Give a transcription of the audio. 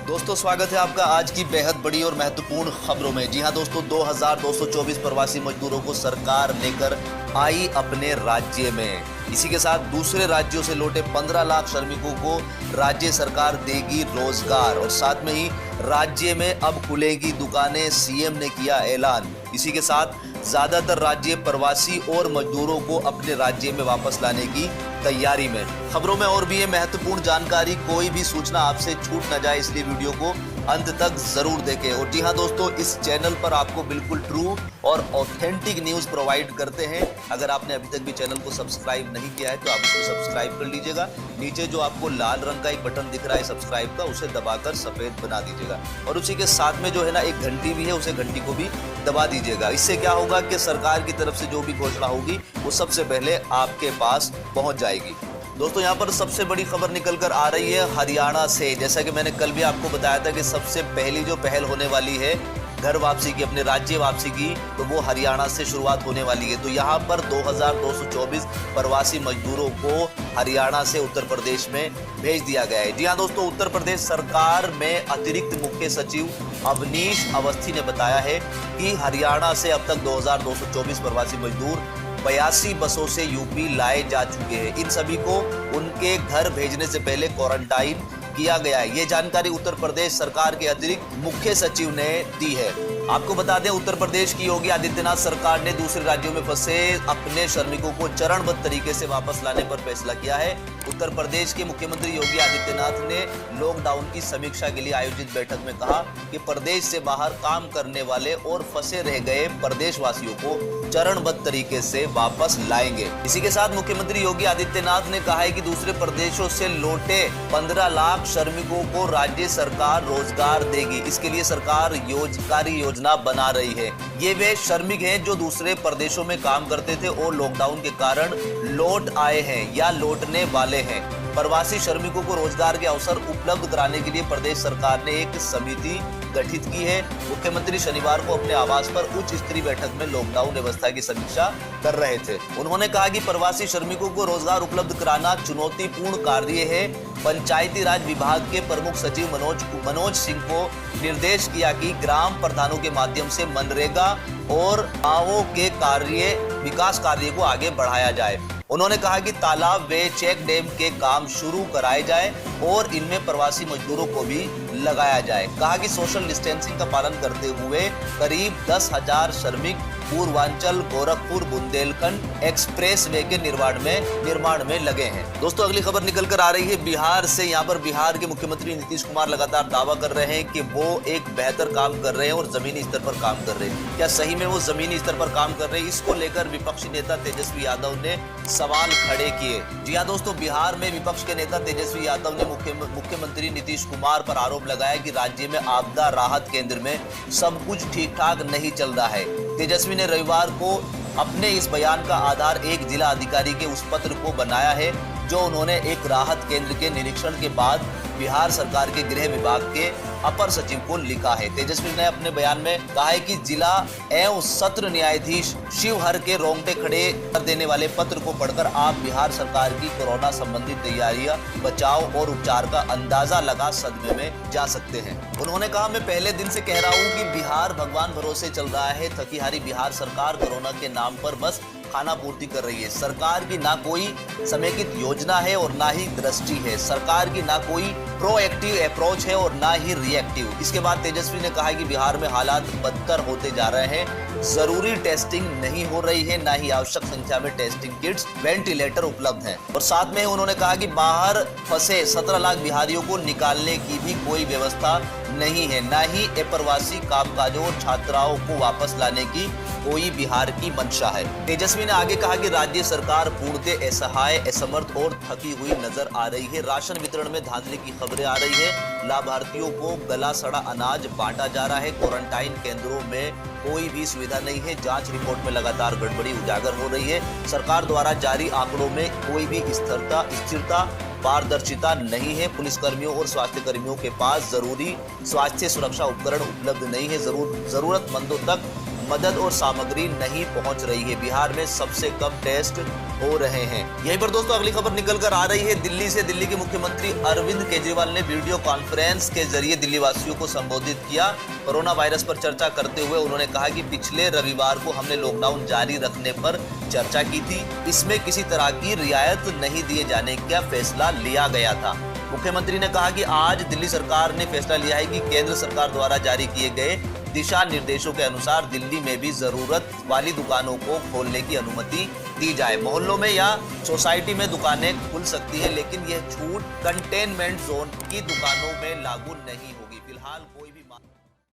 दोस्तों स्वागत है आपका आज की बेहद बड़ी और महत्वपूर्ण खबरों में। जी हां दोस्तों, 2224 प्रवासी मजदूरों को सरकार लेकर आई अपने राज्य में। इसी के साथ दूसरे राज्यों से लौटे 15 लाख श्रमिकों को राज्य सरकार देगी रोजगार और साथ में ही राज्य में अब खुलेगी दुकानें, सीएम ने किया ऐलान। इसी के साथ ज्यादातर राज्य प्रवासी और मजदूरों को अपने राज्य में वापस लाने की तैयारी में। खबरों में और भी ये महत्वपूर्ण जानकारी, कोई भी सूचना आपसे छूट न जाए, इसलिए वीडियो को अंत तक जरूर देखें। और जी हाँ दोस्तों, इस चैनल पर आपको बिल्कुल ट्रू और ऑथेंटिक न्यूज प्रोवाइड करते हैं। अगर आपने अभी तक भी चैनल को सब्सक्राइब नहीं किया है तो आप इसको सब्सक्राइब कर लीजिएगा। नीचे जो आपको लाल रंग का एक बटन दिख रहा है सब्सक्राइब का, उसे दबाकर सफेद बना दीजिएगा और उसी के साथ में जो है ना एक घंटी भी है, उसे घंटी को भी दबा दीजिएगा। इससे क्या होगा कि सरकार की तरफ से जो भी घोषणा होगी वो सबसे पहले आपके पास पहुंच जाएगी। दोस्तों यहाँ पर सबसे बड़ी खबर निकल कर आ रही है हरियाणा से। जैसा कि मैंने कल भी आपको बताया था कि सबसे पहली जो पहल होने वाली है घर वापसी की, अपने राज्य वापसी की, तो वो हरियाणा से शुरुआत होने वाली है। तो यहाँ पर 2224 प्रवासी मजदूरों को हरियाणा से उत्तर प्रदेश में भेज दिया गया है। जी हाँ दोस्तों, उत्तर प्रदेश सरकार में अतिरिक्त मुख्य सचिव अवनीश अवस्थी ने बताया है कि हरियाणा से अब तक 2224 प्रवासी मजदूर 82 बसों से यूपी लाए जा चुके हैं। इन सभी को उनके घर भेजने से पहले क्वारंटाइन किया गया है। ये जानकारी उत्तर प्रदेश सरकार के अतिरिक्त मुख्य सचिव ने दी है। आपको बता दें, उत्तर प्रदेश की योगी आदित्यनाथ सरकार ने दूसरे राज्यों में फंसे अपने श्रमिकों को चरणबद्ध तरीके से वापस लाने पर फैसला किया है। उत्तर प्रदेश के मुख्यमंत्री योगी आदित्यनाथ ने लॉकडाउन की समीक्षा के लिए आयोजित बैठक में कहा कि प्रदेश से बाहर काम करने वाले और फंसे रह गए प्रदेशवासियों को चरणबद्ध तरीके से वापस लाएंगे। इसी के साथ मुख्यमंत्री योगी आदित्यनाथ ने कहा है कि दूसरे प्रदेशों से लौटे 15 लाख श्रमिकों को राज्य सरकार रोजगार देगी। इसके लिए सरकार कार्य योजना बना रही है। ये वे श्रमिक हैं जो दूसरे प्रदेशों में काम करते थे और लॉकडाउन के कारण लौट आए हैं या लौटने वाले हैं। प्रवासी श्रमिकों को रोजगार के अवसर उपलब्ध कराने के लिए प्रदेश सरकार ने एक समिति गठित की है। मुख्यमंत्री शनिवार को अपने आवास पर उच्च स्तरीय बैठक में लॉकडाउन व्यवस्था की समीक्षा कर रहे थे। उन्होंने कहा कि प्रवासी श्रमिकों को रोजगार उपलब्ध कराना चुनौतीपूर्ण कार्य है। पंचायती राज विभाग के प्रमुख सचिव मनोज सिंह को निर्देश किया कि ग्राम प्रधानों के माध्यम से मनरेगा और गांवों के विकास कार्य को आगे बढ़ाया जाए। उन्होंने कहा कि तालाब व चेक डैम के काम शुरू कराए जाए और इनमें प्रवासी मजदूरों को भी लगाया जाए। कहा कि सोशल डिस्टेंसिंग का पालन करते हुए करीब 10,000 श्रमिक पूर्वांचल गोरखपुर बुंदेलखंड एक्सप्रेस वे के निर्माण में लगे हैं। दोस्तों अगली खबर निकल कर आ रही है बिहार से। यहाँ पर बिहार के मुख्यमंत्री नीतीश कुमार लगातार दावा कर रहे हैं कि वो एक बेहतर काम कर रहे हैं और जमीनी स्तर पर काम कर रहे हैं। क्या सही में वो जमीनी स्तर पर काम कर रहे हैं? इसको लेकर विपक्षी नेता तेजस्वी यादव ने सवाल खड़े किए। जी हाँ दोस्तों, बिहार में विपक्ष के नेता तेजस्वी यादव ने मुख्यमंत्री नीतीश कुमार पर आरोप लगाया कि राज्य में आपदा राहत केंद्र में सब कुछ ठीक ठाक नहीं चल रहा है। तेजस्वी ने रविवार को अपने इस बयान का आधार एक जिला अधिकारी के उस पत्र को बनाया है जो उन्होंने एक राहत केंद्र के निरीक्षण के बाद बिहार सरकार के गृह विभाग के अपर सचिव को लिखा है। तेजस्वी ने अपने बयान में कहा है कि जिला एवं सत्र न्यायाधीश शिवहर के रोंगटे खड़े कर देने वाले पत्र को पढ़कर आप बिहार सरकार की कोरोना संबंधी तैयारियां, बचाव और उपचार का अंदाजा लगा सदमे में जा सकते हैं। उन्होंने कहा, मैं पहले दिन से कह रहा हूं कि बिहार भगवान भरोसे चल रहा है। थकी हारी बिहार सरकार कोरोना के नाम पर बस खाना पूर्ति कर रही है। सरकार की ना कोई समेकित योजना है और ना ही दृष्टि है। सरकार की ना कोई प्रोएक्टिव अप्रोच है और ना ही रिएक्टिव। इसके बाद तेजस्वी ने कहा कि बिहार में हालात बदतर होते जा रहे हैं। जरूरी टेस्टिंग नहीं हो रही है, ना ही आवश्यक संख्या में टेस्टिंग किट्स, वेंटिलेटर उपलब्ध हैं। और साथ में उन्होंने कहा कि बाहर फंसे 17 लाख बिहारियों को निकालने की भी कोई व्यवस्था नहीं है, ना ही अप्रवासी कामकाजों और छात्राओं को वापस लाने की कोई बिहार की मंशा है। तेजस्वी ने आगे कहा कि राज्य सरकार पूर्णतः असहाय, असमर्थ और थकी हुई नजर आ रही है। राशन वितरण में धांधली की खबरें आ रही है। लाभार्थियों को गला सड़ा अनाज बांटा जा रहा है। क्वारंटाइन केंद्रों में कोई भी सुविधा नहीं है। जांच रिपोर्ट में लगातार गड़बड़ी उजागर हो रही है। सरकार द्वारा जारी आंकड़ों में कोई भी स्थिरता पारदर्शिता नहीं है। पुलिसकर्मियों और स्वास्थ्य कर्मियों के पास जरूरी स्वास्थ्य सुरक्षा उपकरण उपलब्ध नहीं है। जरूरतमंदों तक मदद और सामग्री नहीं पहुंच रही है। बिहार में सबसे कम टेस्ट हो रहे हैं। यहीं पर दोस्तों अगली खबर निकल कर आ रही है दिल्ली से। दिल्ली के मुख्यमंत्री अरविंद केजरीवाल ने वीडियो कॉन्फ्रेंस के जरिए दिल्ली वासियों को संबोधित किया। कोरोना वायरस पर चर्चा करते हुए उन्होंने कहा कि पिछले रविवार को हमने लॉकडाउन जारी रखने पर चर्चा की थी। इसमें किसी तरह की रियायत नहीं दिए जाने का फैसला लिया गया था। मुख्यमंत्री ने कहा कि आज दिल्ली सरकार ने फैसला लिया है कि केंद्र सरकार द्वारा जारी किए गए दिशा निर्देशों के अनुसार दिल्ली में भी जरूरत वाली दुकानों को खोलने की अनुमति दी जाए। मोहल्लों में या सोसाइटी में दुकानें खुल सकती है, लेकिन यह छूट कंटेनमेंट जोन की दुकानों में लागू नहीं होगी। फिलहाल